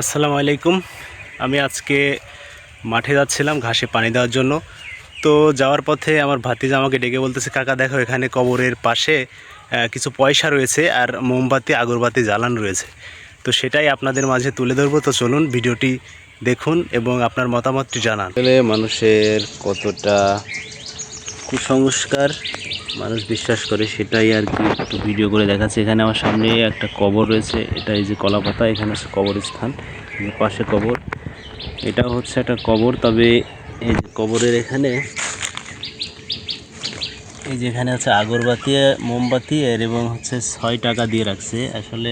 আসসালামু আলাইকুম। আমি আজকে মাঠে যাচ্ছিলাম ঘাসে পানি দেওয়ার জন্য। তো যাওয়ার পথে আমার ভাতিজা আমাকে ডেকে বলতেছে, কাকা দেখো এখানে কবরের পাশে কিছু পয়সা রয়েছে আর মোমবাতি আগরবাতি জ্বালানো রয়েছে। তো সেটাই আপনাদের মাঝে তুলে ধরবো। তো চলুন ভিডিওটি দেখুন এবং আপনার মতামতটি জানান। আসলে মানুষের কতটা কুসংস্কার মানুষ বিশ্বাস করে সেটাই আর কি একটু ভিডিও করে দেখাচ্ছে। এখানে আমার সামনে একটা কবর রয়েছে, এটা এই যে কলাপাতা, এখানে হচ্ছে কবরস্থান, পাশে কবর, এটা হচ্ছে একটা কবর। তবে এই যে কবরের এখানে এই যে এখানে হচ্ছে আগরবাতি মোমবাতি এবং হচ্ছে 6 টাকা দিয়ে রাখছে। আসলে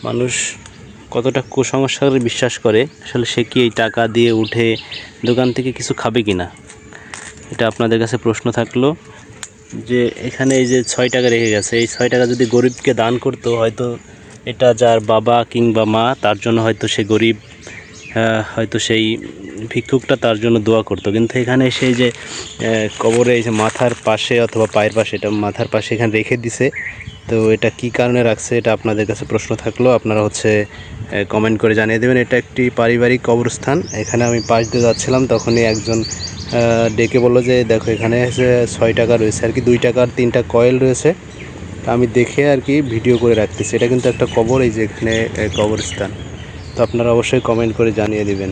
মানুষ কতটা কুসংস্কারে বিশ্বাস করে, আসলে সে কি এই টাকা দিয়ে উঠে দোকান থেকে কিছু খাবে কিনা, এটা আপনাদের কাছে প্রশ্ন থাকলো। যে এখানে এই যে 6 টাকা রেখে গেছে, এই 6 টাকা যদি গরিবকে দান করতো, হয়তো এটা যার বাবা কিংবা মা, তার জন্য হয়তো সে গরিব, হয়তো সেই ভিক্ষুকটা তার জন্য দোয়া করতো। কিন্তু এখানে সেই যে কবরে এই যে মাথার পাশে অথবা পায়ের পাশে, এটা মাথার পাশে এখানে রেখে দিছে। তো এটা কি কারণে রাখছে, এটা আপনাদের কাছে প্রশ্ন থাকলো, আপনারা হচ্ছে কমেন্ট করে জানিয়ে দেবেন। এটা একটি পারিবারিক কবরস্থান। এখানে আমি পাশ দিয়ে যাচ্ছিলাম, তখনই একজন ডেকে বললো যে দেখো এখানে হচ্ছে 6 টাকা রয়েছে আর কি, 2 টাকার 3টা কয়েল রয়েছে। আমি দেখে আর কি ভিডিও করে রাখতেছি। এটা কিন্তু একটা কবর, এই যে এখানে কবরস্থান। তো আপনারা অবশ্যই কমেন্ট করে জানিয়ে দিবেন।